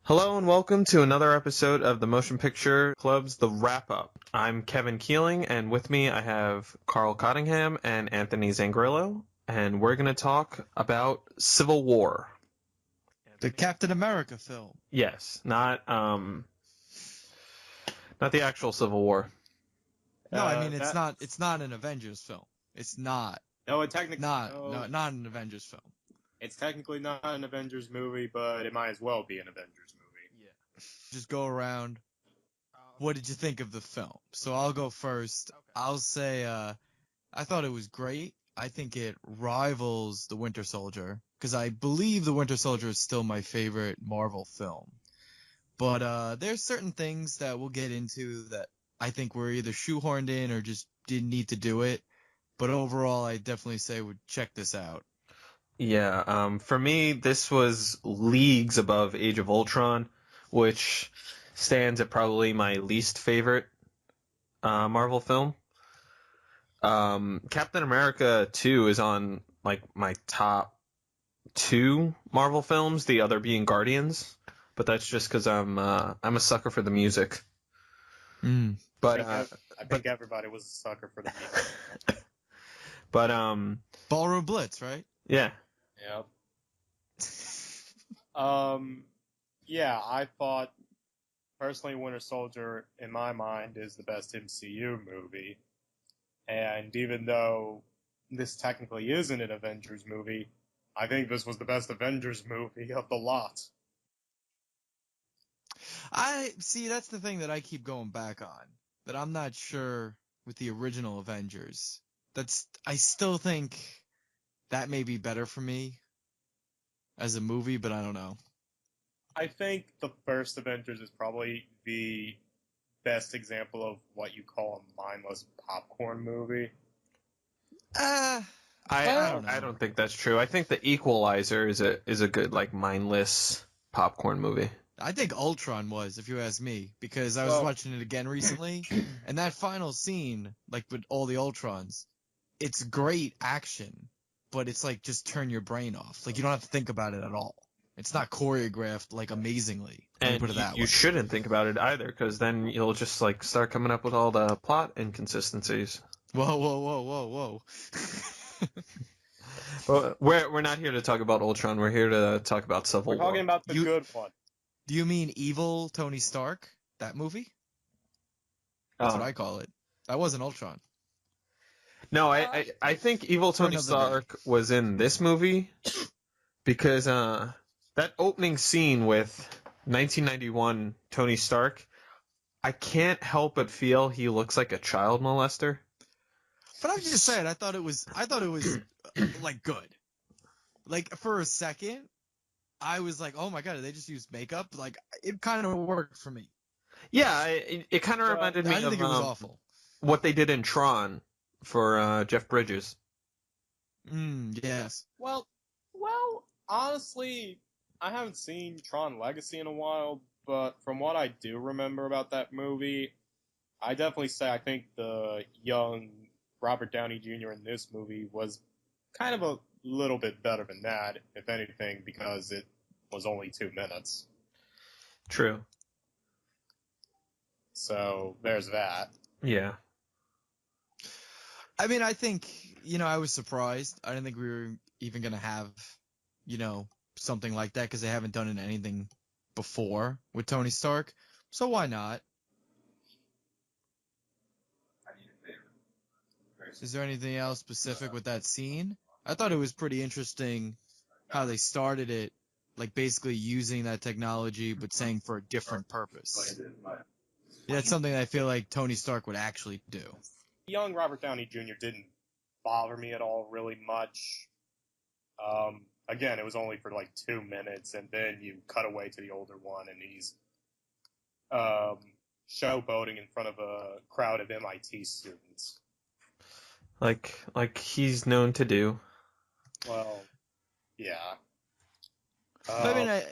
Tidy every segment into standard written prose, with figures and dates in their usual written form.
Hello and welcome to another episode of the Motion Picture Club's The Wrap Up. I'm Kevin Keeling, and with me I have Carl Cottingham and Anthony Zangrillo, and we're going to talk about Civil War. The Captain America film. Yes, not the actual Civil War. No, I mean it's not an Avengers film. It's not. No, it technically not an Avengers film. It's technically not an Avengers movie, but it might as well be an Avengers movie. Yeah. Just go around. What did you think of the film? So I'll go first. Okay. I'll say I thought it was great. I think it rivals The Winter Soldier because I believe The Winter Soldier is still my favorite Marvel film. But there's certain things that we'll get into that I think were either shoehorned in or just didn't need to do it. But overall, I definitely say would check this out. Yeah, for me, this was leagues above Age of Ultron, which stands at probably my least favorite Marvel film. Captain America 2 is on like my top 2 Marvel films, the other being Guardians, but that's just because I'm a sucker for the music. But I think everybody was a sucker for the music. But Ballroom Blitz, right? Yeah. Yep. Yeah, I thought personally Winter Soldier, in my mind, is the best MCU movie. And even though this technically isn't an Avengers movie, I think this was the best Avengers movie of the lot. I see, that's the thing that I keep going back on. That I'm not sure with the original Avengers. I still think that may be better for me as a movie, but I don't know. I think the first Avengers is probably the best example of what you call a mindless popcorn movie. I don't think that's true. I think The Equalizer is a good like mindless popcorn movie. I think Ultron was, if you ask me, because I was watching it again recently, and that final scene, like with all the Ultrons, it's great action, but it's like just turn your brain off. Like you don't have to think about it at all. It's not choreographed like amazingly. And put it that way. You shouldn't think about it either, because then you'll just like start coming up with all the plot inconsistencies. Whoa. Well, we're not here to talk about Ultron. We're here to talk about Civil War. We're talking about the good one. Do you mean evil Tony Stark? That movie? That's what I call it. That wasn't Ultron. No, I think evil Tony Stark was in this movie because that opening scene with 1991 Tony Stark, I can't help but feel he looks like a child molester. But I'm just saying, I thought it was like good. Like for a second, I was like, oh my god, did they just use makeup? Like it kind of worked for me. Yeah, it kind of reminded me of it was awful. What they did in Tron for Jeff Bridges. Yes. Well, honestly, I haven't seen Tron Legacy in a while, but from what I do remember about that movie, I definitely say I think the young Robert Downey Jr. in this movie was kind of a little bit better than that, if anything, because it was only 2 minutes. True. So, there's that. Yeah. I mean, I think, I was surprised. I didn't think we were even going to have, something like that because they haven't done anything before with Tony Stark. So why not? Is there anything else specific with that scene? I thought it was pretty interesting how they started it, like basically using that technology but saying for a different purpose. Yeah, it's something that I feel like Tony Stark would actually do. Young Robert Downey Jr. didn't bother me at all really much. Again, it was only for like 2 minutes, and then you cut away to the older one, and he's showboating in front of a crowd of MIT students. Like he's known to do. Well, yeah. I mean,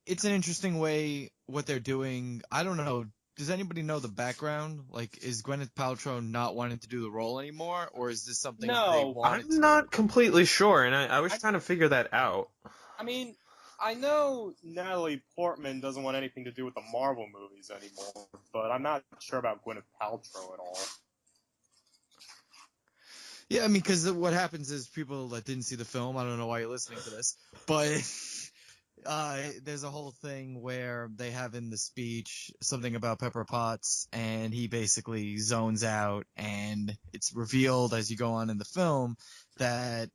it's an interesting way what they're doing. I don't know. Does anybody know the background? Like, is Gwyneth Paltrow not wanting to do the role anymore, or is this something they wanted I'm not completely sure, and I was trying to figure that out. I mean, I know Natalie Portman doesn't want anything to do with the Marvel movies anymore, but I'm not sure about Gwyneth Paltrow at all. Yeah, I mean, because what happens is people that didn't see the film, I don't know why you're listening to this, but there's a whole thing where they have in the speech something about Pepper Potts, and he basically zones out, and it's revealed as you go on in the film that,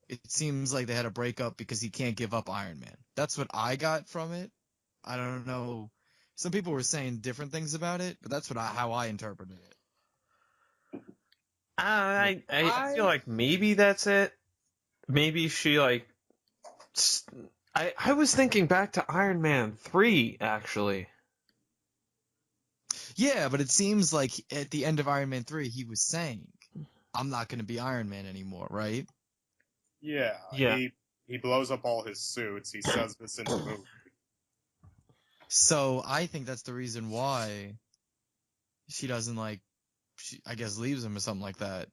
it seems like they had a breakup because he can't give up Iron Man. That's what I got from it. I don't know. Some people were saying different things about it, but that's how I interpreted it. I feel like maybe that's it. Maybe she I was thinking back to Iron Man 3 actually. Yeah, but it seems like at the end of Iron Man 3 he was saying, I'm not going to be Iron Man anymore, right? Yeah. He blows up all his suits. He says this in the movie. So I think that's the reason why she doesn't I guess leaves him or something like that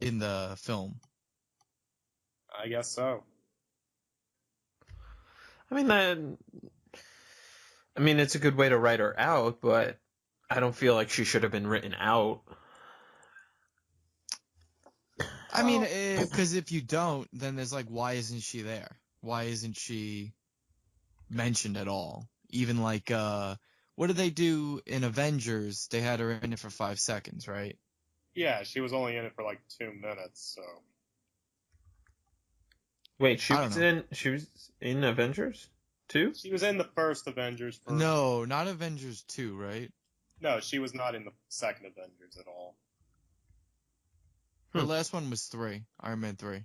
in the film. I guess so. I mean it's a good way to write her out, but I don't feel like she should have been written out. I mean, because if you don't, then there's why isn't she there? Why isn't she mentioned at all? Even what did they do in Avengers? They had her in it for 5 seconds, right? Yeah, she was only in it for 2 minutes, so. Wait, she was in Avengers 2? She was in the first Avengers. No, not Avengers 2, right? No, she was not in the second Avengers at all. The last one was 3, Iron Man 3.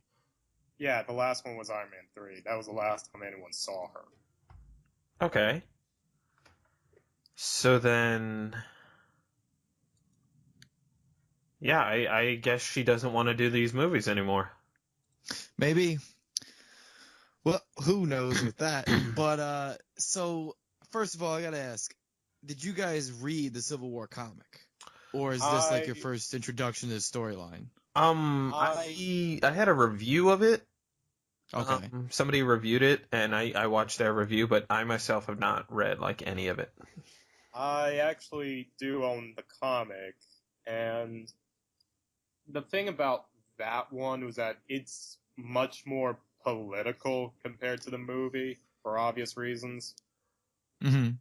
Yeah, the last one was Iron Man 3. That was the last time anyone saw her. Okay. So then... Yeah, I guess she doesn't want to do these movies anymore. Maybe. Well, who knows with that? But, so, first of all, I gotta ask, did you guys read the Civil War comic? Or is this your first introduction to the storyline? I had a review of it. Okay. Somebody reviewed it, and I watched their review, but I myself have not read any of it. I actually do own the comic, and the thing about that one was that it's much more political compared to the movie, for obvious reasons. Mm-hmm.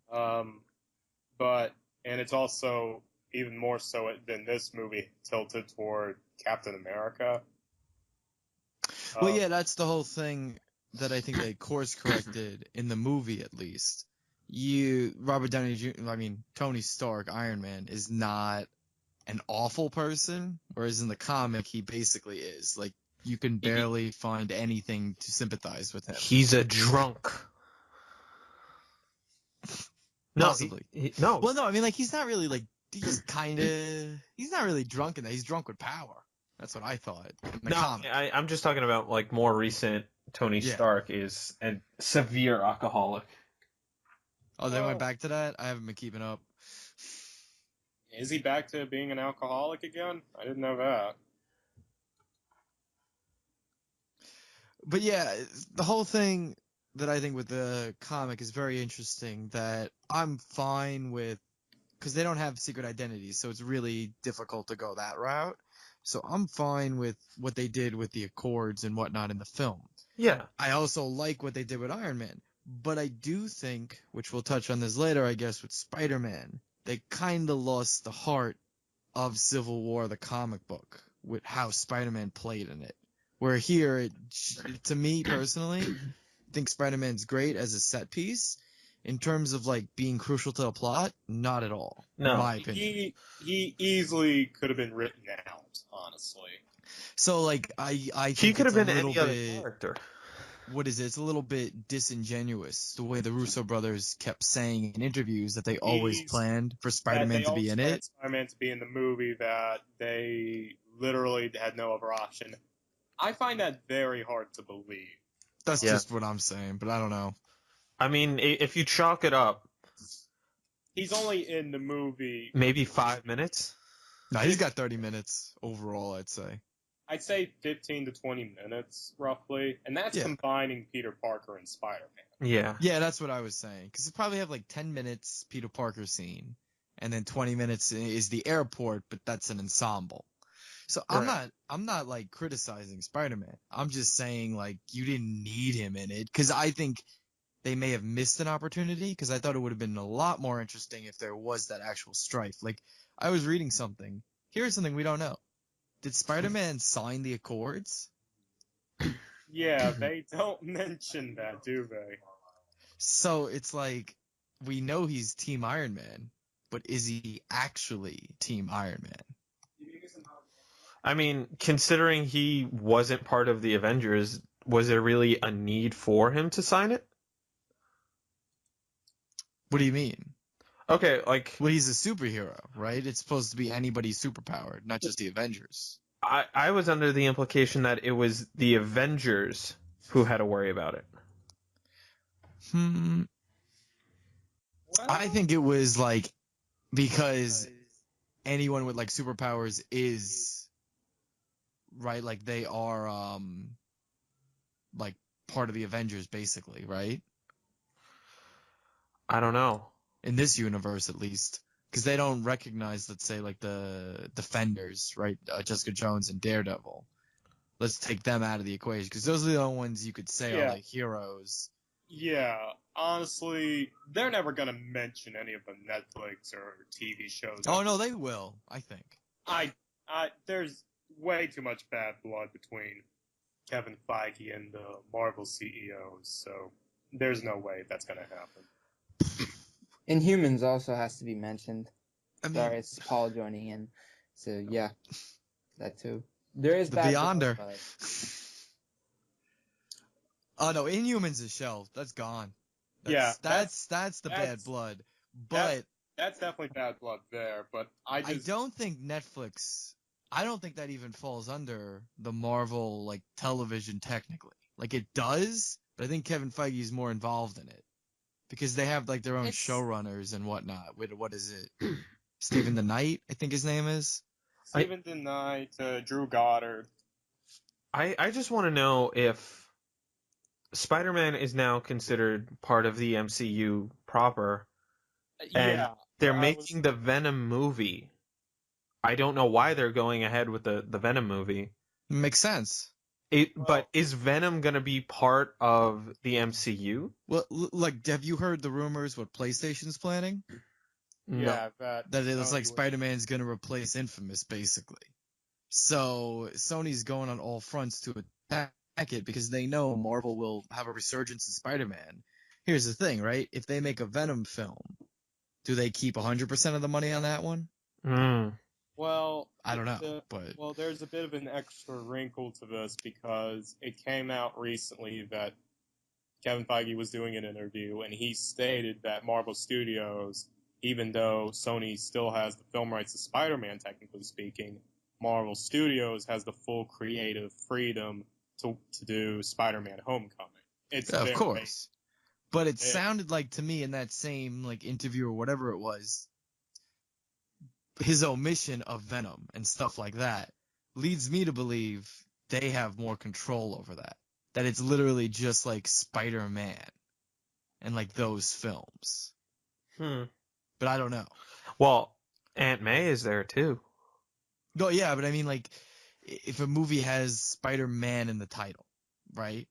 And it's also even more so than this movie tilted toward Captain America. Well, yeah, that's the whole thing that I think they course corrected in the movie, at least. Robert Downey Jr., Tony Stark, Iron Man, is not an awful person, whereas in the comic, he basically is. You can barely find anything to sympathize with him. He's a drunk. Possibly. No. Well, no, he's not really, he's not really drunk in that. He's drunk with power. That's what I thought. I'm just talking about more recent Tony Stark is a severe alcoholic. Oh, they went back to that? I haven't been keeping up. Is he back to being an alcoholic again? I didn't know that. But yeah, the whole thing that I think with the comic is very interesting that I'm fine with, because they don't have secret identities, so it's really difficult to go that route. So I'm fine with what they did with the Accords and whatnot in the film. Yeah. I also like what they did with Iron Man. But I do think, which we'll touch on this later, I guess, with Spider-Man, they kind of lost the heart of Civil War, the comic book, with how Spider-Man played in it. Where here, to me personally, I think Spider-Man's great as a set piece. In terms of being crucial to the plot, not at all. No. In my opinion. He easily could have been written out, honestly. So I think he could have been any other bit, character. What is it? It's a little bit disingenuous the way the Russo brothers kept saying in interviews that they always planned for Spider-Man to be in it. Spider-Man to be in the movie, that they literally had no other option. I find that very hard to believe. That's just what I'm saying, but I don't know. If you chalk it up, he's only in the movie maybe 5 minutes. No, he's got 30 minutes overall, I'd say. I'd say 15 to 20 minutes, roughly. And that's combining Peter Parker and Spider-Man. Yeah. Yeah, that's what I was saying. Because it probably have like 10 minutes Peter Parker scene, and then 20 minutes is the airport, but that's an ensemble. So I'm not like criticizing Spider-Man. I'm just saying like you didn't need him in it because I think they may have missed an opportunity because I thought it would have been a lot more interesting if there was that actual strife. Like I was reading something. Here's something we don't know. Did Spider-Man sign the Accords? Yeah, they don't mention that, do they? So it's like we know he's Team Iron Man, but is he actually Team Iron Man? I mean, considering he wasn't part of the Avengers, was there really a need for him to sign it? What do you mean? Okay, like Well, he's a superhero, right? It's supposed to be anybody superpowered, not just the Avengers. I was under the implication that it was the Avengers who had to worry about it. I think it was like because anyone with like superpowers is right, like they are like part of the Avengers basically, right? I don't know. In this universe at least, because they don't recognize, let's say, like the Defenders, right? Jessica Jones and Daredevil. Let's take them out of the equation because those are the only ones you could say are like heroes. Yeah, honestly, they're never gonna mention any of the Netflix or TV shows. Oh no, they will. I think. There's way too much bad blood between Kevin Feige and the Marvel CEOs, so there's no way that's gonna happen. Inhumans also has to be mentioned. I mean, sorry, it's Paul joining in. So yeah, that too. There is the bad Beyonder. blood, Oh no, Inhumans is shelved. That's gone. That's the bad blood. But that's definitely bad blood there. But I don't think Netflix. I don't think that even falls under the Marvel like television technically. Like it does, but I think Kevin Feige is more involved in it because they have like their own showrunners and whatnot. What is it? Stephen the Knight, I think his name is. Stephen the Knight, Drew Goddard. I just want to know if Spider-Man is now considered part of the MCU proper, and they're making the Venom movie. I don't know why they're going ahead with the Venom movie. Makes sense. But is Venom going to be part of the MCU? Well, like, have you heard the rumors what PlayStation's planning? Yeah, that it's like Spider-Man's going to replace Infamous, basically. So Sony's going on all fronts to attack it because they know Marvel will have a resurgence in Spider-Man. Here's the thing, right? If they make a Venom film, do they keep 100% of the money on that one? Well, I don't know, but well, there's a bit of an extra wrinkle to this because it came out recently that Kevin Feige was doing an interview and he stated that Marvel Studios, even though Sony still has the film rights to Spider-Man, technically speaking, Marvel Studios has the full creative freedom to do Spider-Man Homecoming. Of course. But it sounded like to me in that same like interview or whatever it was, his omission of Venom and stuff like that leads me to believe they have more control over that. That it's literally just like Spider-Man and like those films. But I don't know. Well, Aunt May is there too. No, yeah, but I mean like if a movie has Spider-Man in the title, right?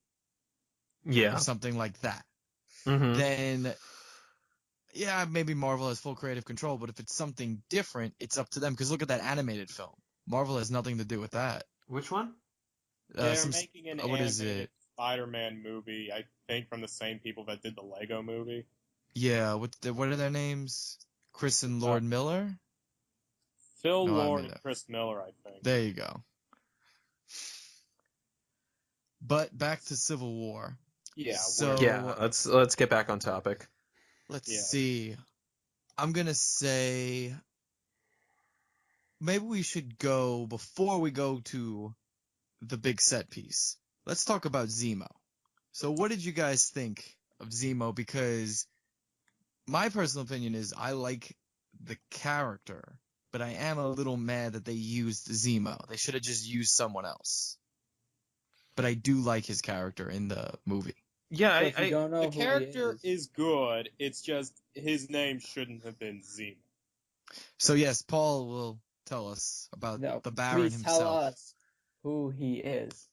Yeah. Or something like that. Then yeah, maybe Marvel has full creative control, but if it's something different, it's up to them. Because look at that animated film. Marvel has nothing to do with that. Which one? They're making an animated Spider-Man movie, I think from the same people that did the Lego movie. Yeah, what are their names? Chris and Lord Miller? Phil Lord and Chris Miller, I think. There you go. But back to Civil War. Yeah. Let's get back on topic. Let's see. I'm gonna say maybe we should go before we go to the big set piece. Let's talk about Zemo. So what did you guys think of Zemo? Because my personal opinion is I like the character, but I am a little mad that they used Zemo. They should have just used someone else. But I do like his character in the movie. Yeah, So if you don't know The who character he is good. It's just his name shouldn't have been Zemo. So yes, Paul will tell us about no, the Baron please tell himself. us who he is.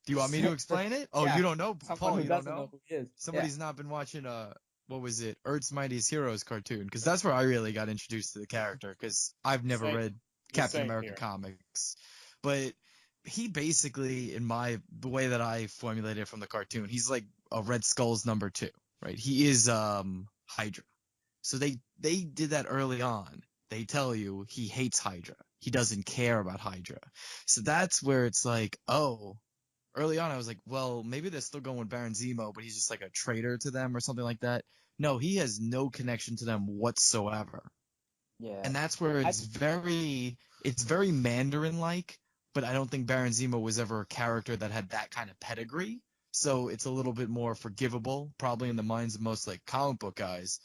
Do you want me to explain it? Oh, Yeah, you don't know, someone Paul? who You don't doesn't know know? who he is. Somebody's not been watching what was it, Earth's Mightiest Heroes cartoon? Because that's where I really got introduced to the character. Because I've never read Captain America comics, but he basically, the way that I formulated it from the cartoon, he's like a Red Skull's number 2, right? He is Hydra. So they did that early on. They tell you he hates Hydra. He doesn't care about Hydra. So that's where it's like, oh, early on I was like, well, maybe they're still going with Baron Zemo, but he's just like a traitor to them or something like that. No, he has no connection to them whatsoever. Yeah. And that's where it's very Mandarin-like, but I don't think Baron Zemo was ever a character that had that kind of pedigree. So it's a little bit more forgivable, probably in the minds of most like comic book guys.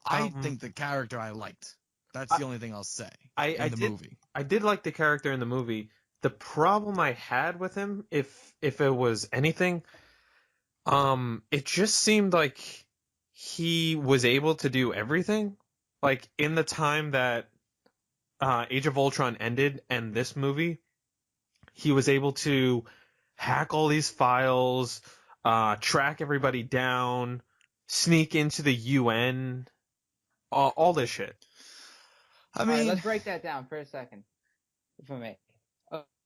I think the character I liked. That's the only thing I'll say in the movie. I did like the character in the movie. The problem I had with him, if it was anything, it just seemed like he was able to do everything. Like in the time that Age of Ultron ended and this movie, he was able to hack all these files, track everybody down, sneak into the UN, all this shit. I All right, mean, let's break that down for a second, if I may.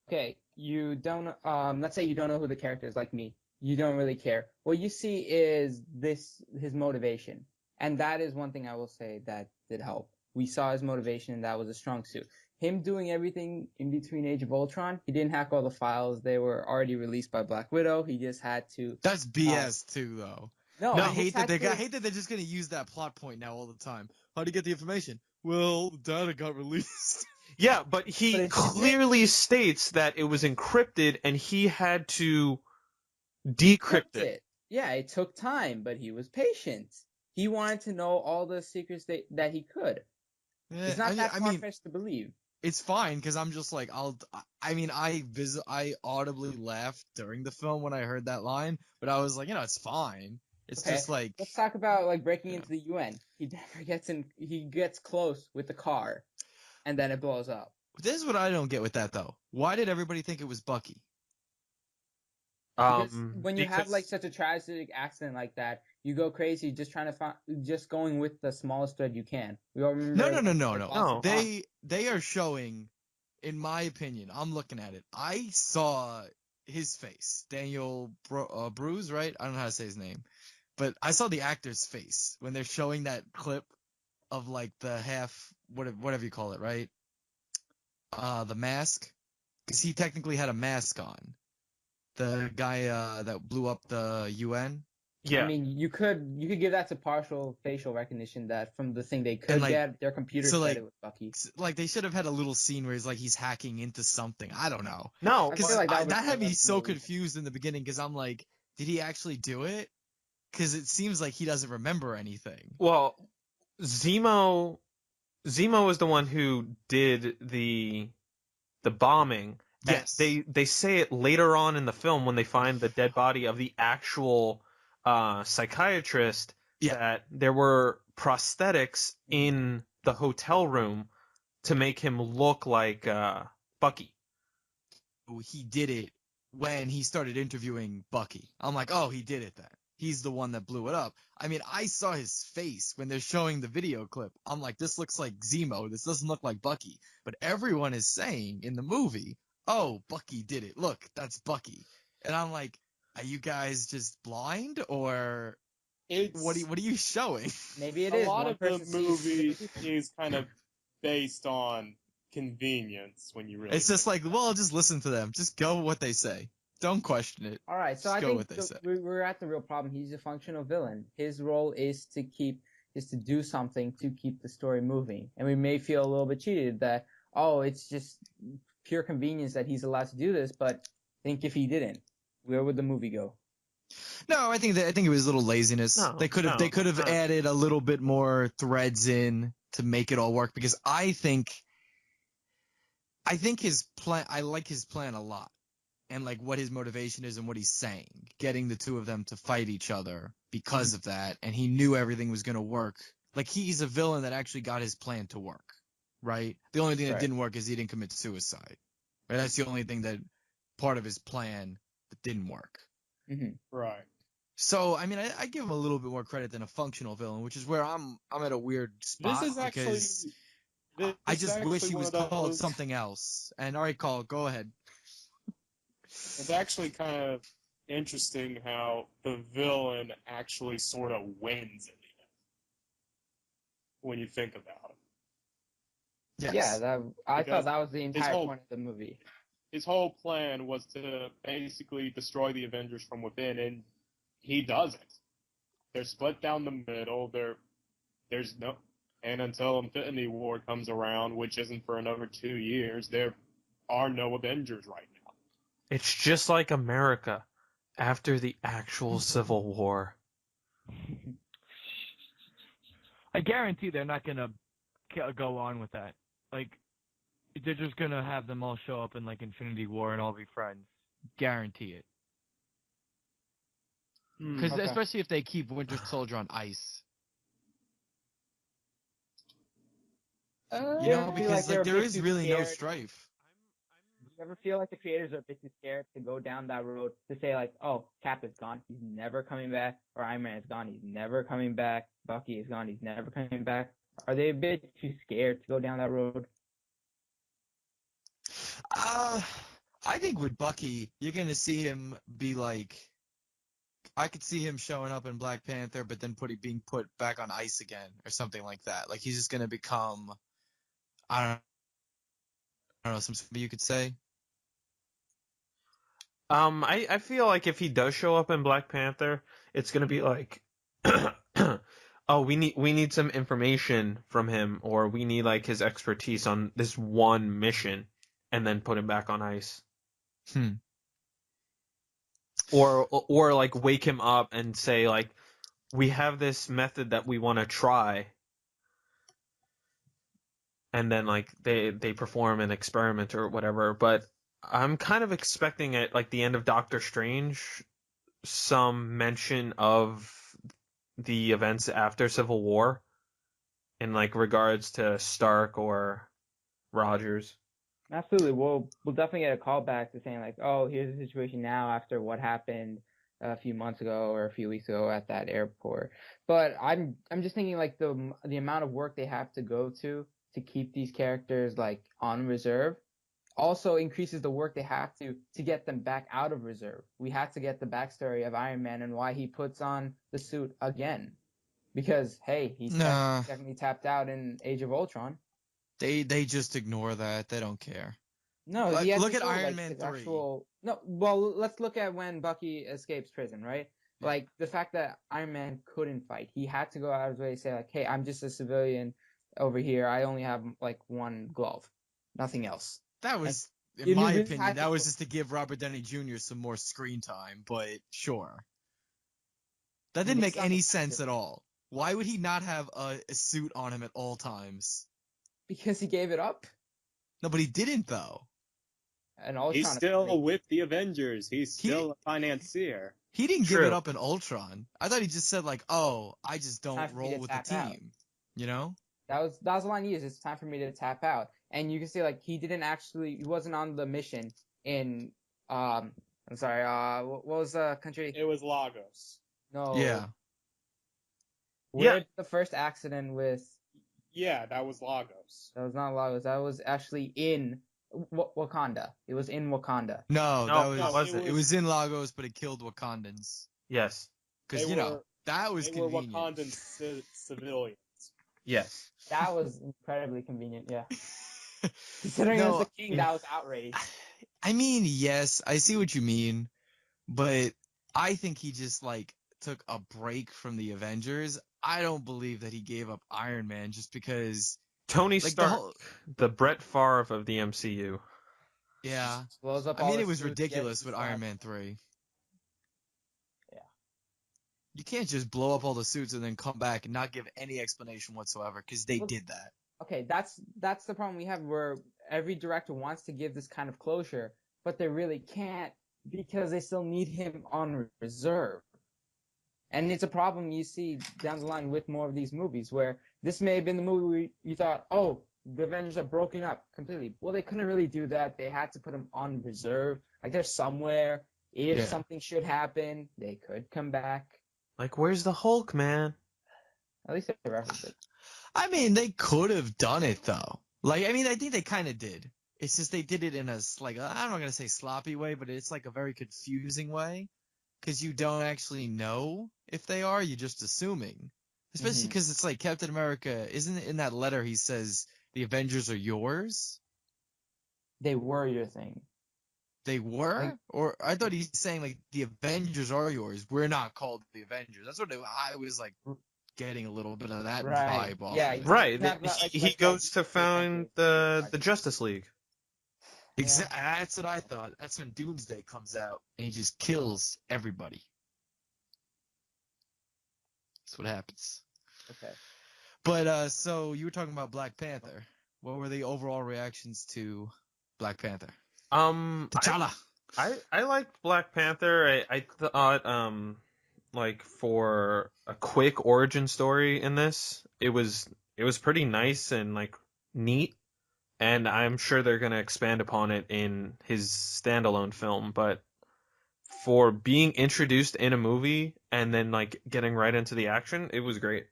Okay, you don't. Let's say you don't know who the character is, like me. You don't really care. What you see is his motivation, and that is one thing I will say that did help. We saw his motivation, and that was a strong suit. Him doing everything in between Age of Ultron, he didn't hack all the files. They were already released by Black Widow. He just had to. That's BS too, though. No, I hate that I hate that they're just gonna use that plot point now all the time. How do you get the information? Well, data got released. Yeah, but he clearly states that it was encrypted and he had to decrypt it. Yeah, it took time, but he was patient. He wanted to know all the secrets that he could. It's not that far-fetched to believe. It's fine because I'm just like I audibly laughed during the film when I heard that line, but I was like, it's fine. It's just like, let's talk about like breaking into the UN. He never gets in. He gets close with the car, and then it blows up. This is what I don't get with that though. Why did everybody think it was Bucky? Because when you have like such a tragic accident like that, you go crazy just trying to just going with the smallest thread you can. We all remember. No. They are showing, in my opinion, I'm looking at it. I saw his face, Daniel Bruce, right? I don't know how to say his name, but I saw the actor's face when they're showing that clip of like the half, whatever you call it, right? The mask, because he technically had a mask on. The guy that blew up the UN. Yeah. I mean, you could give that to partial facial recognition that from the thing they could get, their computer said it was Bucky. Like they should have had a little scene where he's hacking into something. I don't know. No, because that had me so confused in the beginning because I'm like, did he actually do it? Because it seems like he doesn't remember anything. Well, Zemo is the one who did the bombing. Yes. They say it later on in the film when they find the dead body of the actual psychiatrist that there were prosthetics in the hotel room to make him look like Bucky. He did it when he started interviewing Bucky. I'm like, oh, he did it then. He's the one that blew it up. I mean, I saw his face when they're showing the video clip. I'm like, this looks like Zemo. This doesn't look like Bucky. But everyone is saying in the movie, oh, Bucky did it. Look, that's Bucky. And I'm like, are you guys just blind or what are you showing? Maybe it is. A lot of the movie is kind of based on convenience when you really. It's just like, well, just listen to them. Just go with what they say. Don't question it. All right, so just I go think what they say. we're at the real problem. He's a functional villain. His role is to do something to keep the story moving. And we may feel a little bit cheated that, oh, it's just pure convenience that he's allowed to do this, but think if he didn't, where would the movie go? No, I think it was a little laziness. No, they could have added a little bit more threads in to make it all work because I think his plan, I like his plan a lot. and like what his motivation is and what he's saying, getting the two of them to fight each other because of that, and he knew everything was going to work. Like, he's a villain that actually got his plan to work, right? The only thing that didn't work is he didn't commit suicide. Right? That's the only thing that part of his plan that didn't work. Mm-hmm. Right. So, I mean, I give him a little bit more credit than a functional villain, which is where I'm at a weird spot. This is actually. I just wish he was called something else. And all right, Carl, go ahead. It's actually kind of interesting how the villain actually sort of wins in the end, when you think about it. Yes. Yeah, I thought that was the entire point of the movie. His whole plan was to basically destroy the Avengers from within, and he does it. They're split down the middle. There's no, and until Infinity War comes around, which isn't for another 2 years, there are no Avengers right now. It's just like America after the actual Civil War. I guarantee they're not gonna go on with that. Like, they're just gonna have them all show up in like Infinity War and all be friends. Guarantee it. Because especially if they keep Winter Soldier on ice. Because like there is really no strife. You ever feel like the creators are a bit too scared to go down that road to say like, oh, Cap is gone, he's never coming back, or Iron Man is gone, he's never coming back, Bucky is gone, he's never coming back? Are they a bit too scared to go down that road? I think with Bucky, you're gonna see him be like, I could see him showing up in Black Panther, but then being put back on ice again, or something like that. Like, he's just gonna become, I don't know, something you could say. I feel like if he does show up in Black Panther, it's gonna be like, oh, we need some information from him, or we need like his expertise on this one mission, and then put him back on ice. Or like wake him up and say like, we have this method that we want to try, and then like they perform an experiment or whatever. But I'm kind of expecting at like the end of Doctor Strange some mention of the events after Civil War in like regards to Stark or Rogers. Absolutely. We'll definitely get a call back to saying like, oh, here's the situation now after what happened a few months ago or a few weeks ago at that airport. But I'm just thinking like the amount of work they have to go to keep these characters like on reserve also increases the work they have to get them back out of reserve. We have to get the backstory of Iron Man and why he puts on the suit again. Because, hey, he's technically tapped out in Age of Ultron. They just ignore that. They don't care. No, look at Iron Man 3. Let's look at when Bucky escapes prison, right? Yeah. Like, the fact that Iron Man couldn't fight. He had to go out of his way to say, like, hey, I'm just a civilian over here. I only have, like, one glove. Nothing else. That was, in my opinion, that was just to give Robert Downey Jr. some more screen time, but sure. That didn't make any sense at all. Why would he not have a suit on him at all times? Because he gave it up. No, but he didn't, though. And he's still with the Avengers. He's still a financier. He didn't give it up in Ultron. I thought he just said, like, oh, I just don't roll with the team. Out. You know? That was the line he used. It's time for me to tap out. And you can see, like, he wasn't on the mission in, I'm sorry, what was the country? It was Lagos. No. Yeah. Where did the first accident with... Yeah, that was Lagos. That was not Lagos. That was actually in Wakanda. It was in Wakanda. It was in Lagos, but it killed Wakandans. Yes. Because, that was convenient. They were Wakandan civilians. Yes. That was incredibly convenient, yeah. Considering it was the king, that was outrage. I mean, yes, I see what you mean, but I think he just, like, took a break from the Avengers. I don't believe that he gave up Iron Man just because... Tony Stark, the Brett Favre of the MCU. Yeah. Blows up it was ridiculous with Iron Man 3. Yeah. You can't just blow up all the suits and then come back and not give any explanation whatsoever, because they did that. Okay, that's the problem we have, where every director wants to give this kind of closure, but they really can't because they still need him on reserve. And it's a problem you see down the line with more of these movies, where this may have been the movie where you thought, oh, the Avengers are broken up completely. Well, they couldn't really do that. They had to put them on reserve. Like, they're somewhere. If something should happen, they could come back. Like, where's the Hulk, man? At least they referenced it. I mean, they could have done it, though. Like, I mean, I think they kind of did. It's just they did it in a, like, I'm not going to say sloppy way, but it's like a very confusing way. Because you don't actually know if they are, you're just assuming. Especially because it's like Captain America, isn't it in that letter he says the Avengers are yours? They were your thing. They were? Or I thought he's saying like the Avengers are yours. We're not called the Avengers. That's what I was like getting a little bit of that vibe off. Yeah, right. He goes to found the Justice League. Exactly. That's what I thought. That's when Doomsday comes out and he just kills everybody. That's what happens. Okay. But so you were talking about Black Panther. What were the overall reactions to Black Panther? T'Challa. I liked Black Panther. I thought like for a quick origin story in this, it was pretty nice and like neat. And I'm sure they're going to expand upon it in his standalone film. But for being introduced in a movie and then like getting right into the action, it was great.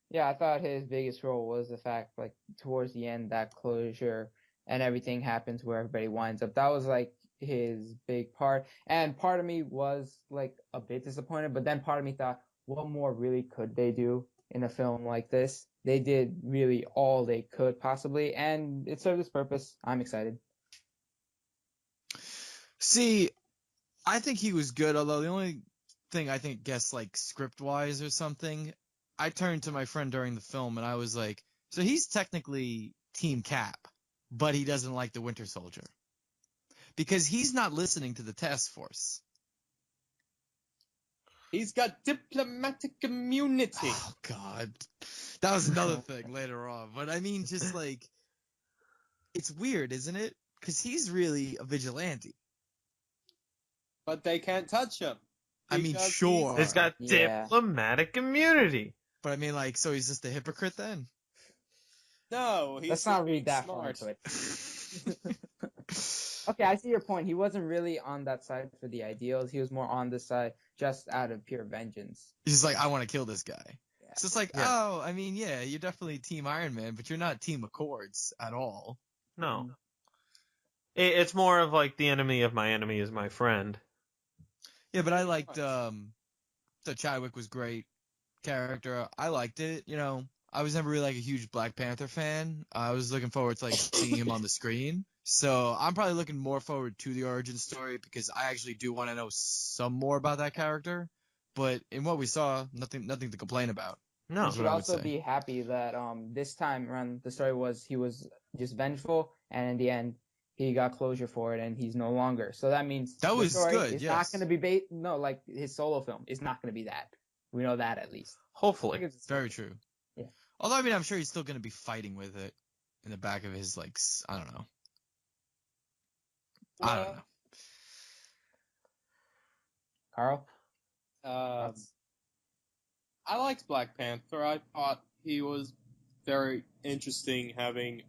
Yeah, I thought his biggest role was the fact, like, towards the end, that closure and everything happens where everybody winds up. That was, like, his big part. And part of me was, like, a bit disappointed, but then part of me thought, what more really could they do in a film like this? They did really all they could possibly, and it served its purpose. I'm excited. See, I think he was good, although the only thing I think, guess like script-wise or something, I turned to my friend during the film and I was like, so he's technically Team Cap, but he doesn't like the Winter Soldier. Because he's not listening to the task force. He's got diplomatic immunity. Oh, God. That was another thing later on. But I mean, just like, it's weird, isn't it? Because he's really a vigilante. But they can't touch him. I mean, sure. He's got diplomatic immunity. But I mean, like, so he's just a hypocrite then? No, he's Let's not read that far into it. Okay, I see your point. He wasn't really on that side for the ideals. He was more on this side just out of pure vengeance. He's just like, I want to kill this guy. Yeah. So it's like, oh, I mean, yeah, you're definitely Team Iron Man, but you're not Team Accords at all. No. It's more of like the enemy of my enemy is my friend. Yeah, but I liked, the Chadwick was great character. I liked it, you know. I was never really like a huge Black Panther fan. I was looking forward to like seeing him on the screen. So I'm probably looking more forward to the origin story because I actually do want to know some more about that character. But in what we saw, nothing to complain about. No. You should also be happy that this time around the story was he was just vengeful, and in the end he got closure for it, and he's no longer. So that means that was good. It's not going to be like his solo film is not going to be that. We know that at least. Hopefully, it's very true. Yeah. Although I mean, I'm sure he's still going to be fighting with it in the back of his like I don't know. I don't know. Carl? I liked Black Panther. I thought he was very interesting having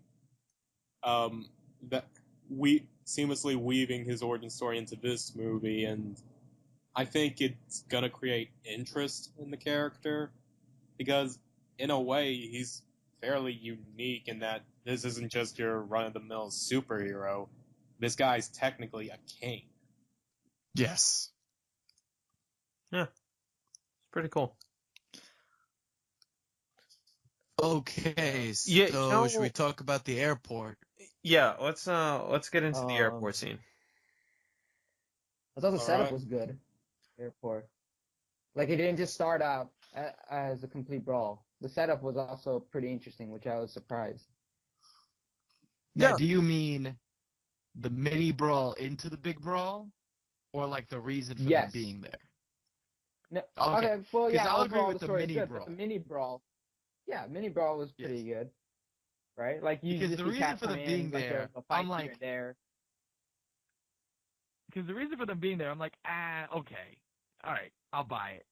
that seamlessly weaving his origin story into this movie, and I think it's gonna create interest in the character because in a way he's fairly unique in that this isn't just your run-of-the-mill superhero. This guy's technically a king. Yes. Yeah. It's pretty cool. Okay, so should we talk about the airport? Yeah, let's get into the airport scene. I thought the setup was good. Airport. Like, it didn't just start out as a complete brawl. The setup was also pretty interesting, which I was surprised. Yeah. Now, do you mean the mini brawl into the big brawl, or like the reason for them being there? No, okay, well, yeah, I'll agree with the mini brawl. The mini brawl, mini brawl was pretty good, right? Like, you because the reason for them being there, I'm like there. because the reason for them being there, I'm like, okay, all right, I'll buy it.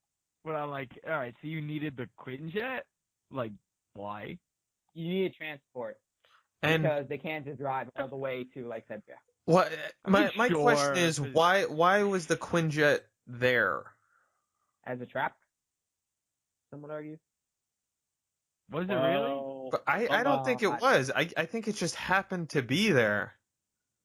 But I'm like, all right, so you needed the Quinjet? Like, why? You need transport And because they can't just drive all the way to like Siberia. what? My Sure, question is, 'cause- why was the Quinjet there? As a trap, some would argue. Was it really? But I don't think it was. I think it just happened to be there.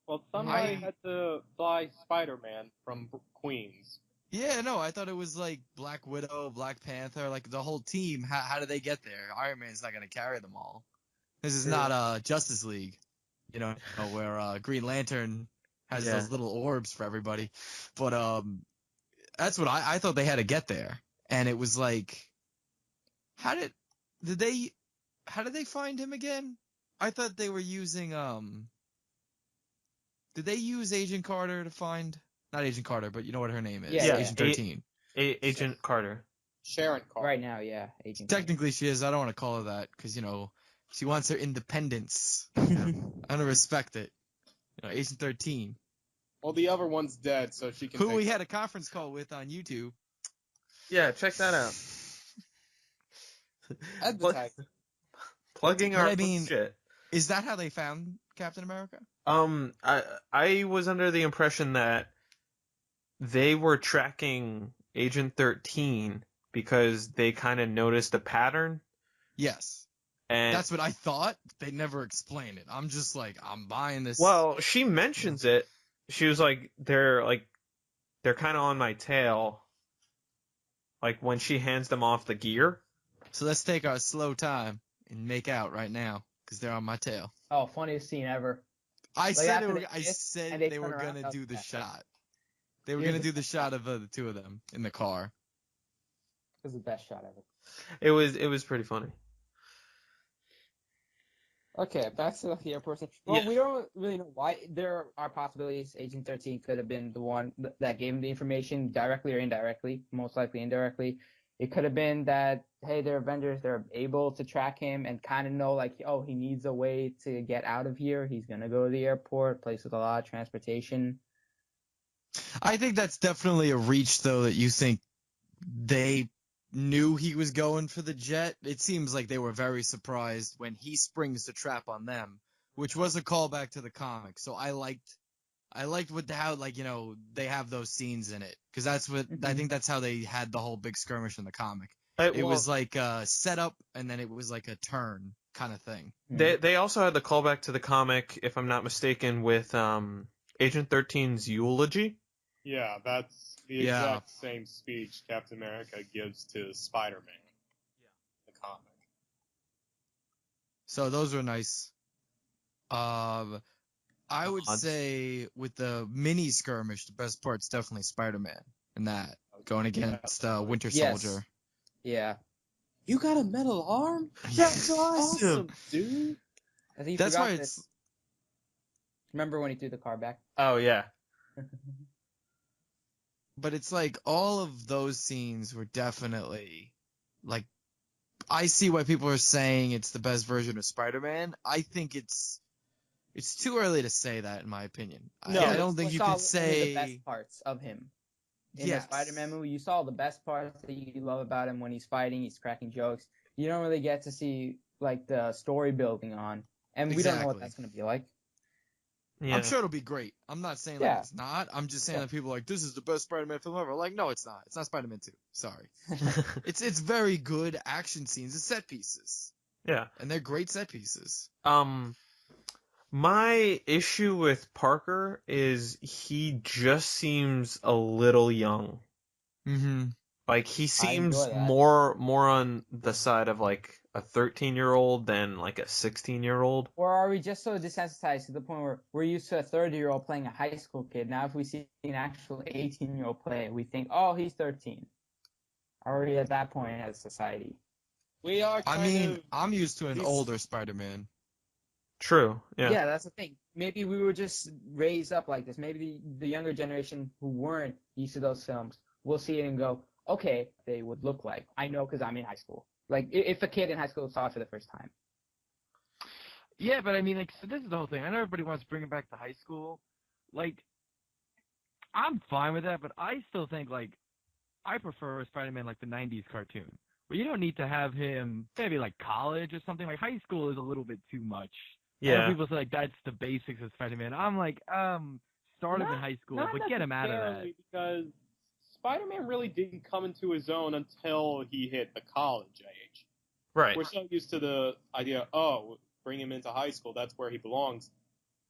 Well, somebody had to fly Spider-Man from Queens. Yeah, no, I thought it was like Black Widow, Black Panther, like the whole team. How did they get there? Iron Man's not gonna carry them all. This is not Justice League, where Green Lantern has those little orbs for everybody. But that's what I thought they had to get there, and it was like, how did they find him again? I thought they were using Did they use Agent Carter to find? Not Agent Carter, but you know what her name is. Yeah, Agent 13. Agent Carter. Sharon Carter. Right now, yeah. Agent Technically, she is. I don't want to call her that because she wants her independence. I'm gonna respect it. Agent 13. Well, the other one's dead, so she can. Who we had a conference call with on YouTube. Yeah, check that out. Advertising. Plugging our shit. Is that how they found Captain America? I was under the impression that they were tracking Agent 13 because they kind of noticed a pattern. Yes. And that's what I thought. They never explain it. I'm just like, I'm buying this. Well, she mentions it. She was like, they're kind of on my tail. Like when she hands them off the gear. So let's take our slow time and make out right now because they're on my tail. Oh, funniest scene ever. I said they were gonna do the shot. They were gonna do the shot of the two of them in the car. It was the best shot ever. It was pretty funny. Okay, back to the airport scene. Well, we don't really know why. There are possibilities. Agent 13 could have been the one that gave him the information directly or indirectly. Most likely indirectly. It could have been that, hey, they're Avengers. They're able to track him and kind of know, like, oh, he needs a way to get out of here. He's going to go to the airport, place with a lot of transportation. I think that's definitely a reach, though, that you think they knew he was going for the jet. It seems like they were very surprised when he springs the trap on them, which was a callback to the comic. So I liked how they have those scenes in it, because that's what I think that's how they had the whole big skirmish in the comic. It was like a setup and then it was like a turn kind of thing. They also had the callback to the comic, if I'm not mistaken, with Agent 13's eulogy. Yeah, that's the exact same speech Captain America gives to Spider-Man. Yeah, the comic. So those were nice. I would say with the mini skirmish, the best part's definitely Spider-Man and that going against Winter Soldier. Yeah. You got a metal arm? That's awesome, dude. That's why it's. Remember when he threw the car back? Oh yeah. But it's like all of those scenes were definitely like. I see why people are saying it's the best version of Spider-Man. I think it's too early to say that, in my opinion. No, I don't think you could say the best parts of him. In the Spider-Man movie, you saw the best parts that you love about him when he's fighting, he's cracking jokes. You don't really get to see like the story building on, and we don't know what that's going to be like. Yeah. I'm sure it'll be great. I'm not saying like it's not. I'm just saying that people are like, this is the best Spider-Man film ever. Like, no, it's not. It's not Spider-Man 2. Sorry. It's very good action scenes and set pieces. Yeah. And they're great set pieces. My issue with Parker is he just seems a little young. Mm-hmm. Like he seems more on the side of like a 13-year-old than like a 16-year-old. Or are we just so desensitized to the point where we're used to a 30-year-old playing a high school kid? Now if we see an actual 18-year-old play, we think, oh, he's 13. Are we at that point as a society? We are. I'm used to an older Spider-Man. True. Yeah. Yeah, that's the thing. Maybe we were just raised up like this. Maybe the younger generation who weren't used to those films will see it and go, okay, they would look like. I know because I'm in high school. Like, if a kid in high school saw it for the first time. Yeah, but I mean, like, so this is the whole thing. I know everybody wants to bring it back to high school. Like, I'm fine with that, but I still think like I prefer Spider-Man like the '90s cartoon, where you don't need to have him maybe like college or something. Like high school is a little bit too much. I know Yeah. people say like that's the basics of Spider-Man. I'm like, start him in high school, Not but get him out of that. necessarily, because Spider-Man really didn't come into his own until he hit the college age. Right. We're so used to the idea, oh, bring him into high school, that's where he belongs.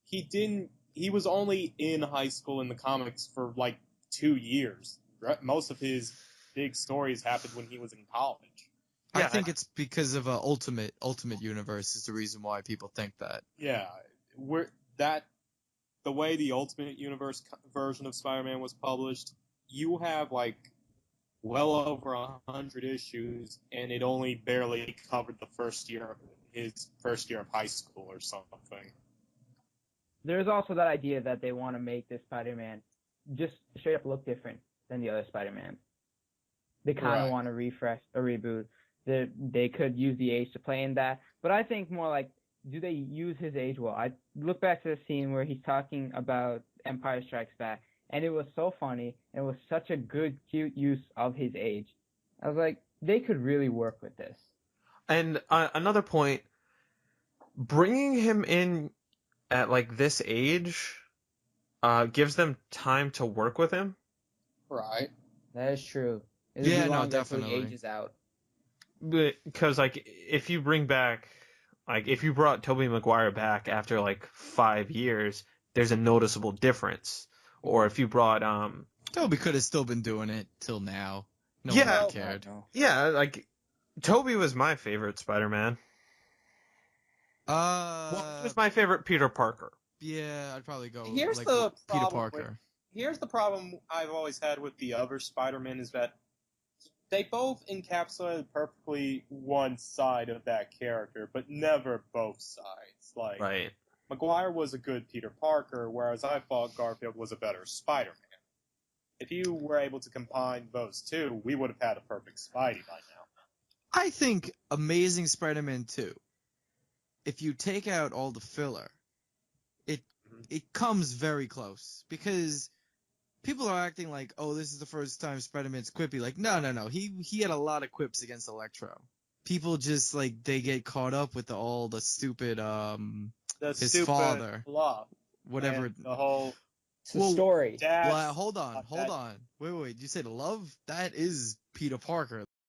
He was only in high school in the comics for like 2 years. Most of his big stories happened when he was in college. I think it's because of Ultimate Universe is the reason why people think that. Yeah, the way the Ultimate Universe version of Spider-Man was published, you have like well over 100 issues, and it only barely covered his first year of high school or something. There's also that idea that they want to make this Spider-Man just straight up look different than the other Spider-Man. They kind of want to refresh or reboot. They could use the age to play in that, but I think more like, do they use his age well? I look back to the scene where he's talking about Empire Strikes Back, and it was so funny, and it was such a good, cute use of his age. I was like, they could really work with this. And another point, bringing him in at like this age gives them time to work with him. Right. That is true. Yeah, no, definitely. He ages out. Because like if you brought Tobey Maguire back after like 5 years, there's a noticeable difference. Or if you brought Tobey could have still been doing it till now. No Yeah. one cared. Yeah, like Tobey was my favorite Spider-Man. Well, he was my favorite Peter Parker. Yeah, I'd probably go Here's like the Peter problem Parker. Here's the problem I've always had with the other Spider-Man is that they both encapsulated perfectly one side of that character, but never both sides. Like, Right. Maguire was a good Peter Parker, whereas I thought Garfield was a better Spider-Man. If you were able to combine those two, we would have had a perfect Spidey by now. I think Amazing Spider-Man 2, if you take out all the filler, it comes very close, because people are acting like, oh, this is the first time Spider-Man's quippy. Like, no. He had a lot of quips against Electro. People just, like, they get caught up with all the stupid, his stupid father. Bluff. Whatever. And the whole story. dad. Well, hold on. Wait. You said love? That is Peter Parker.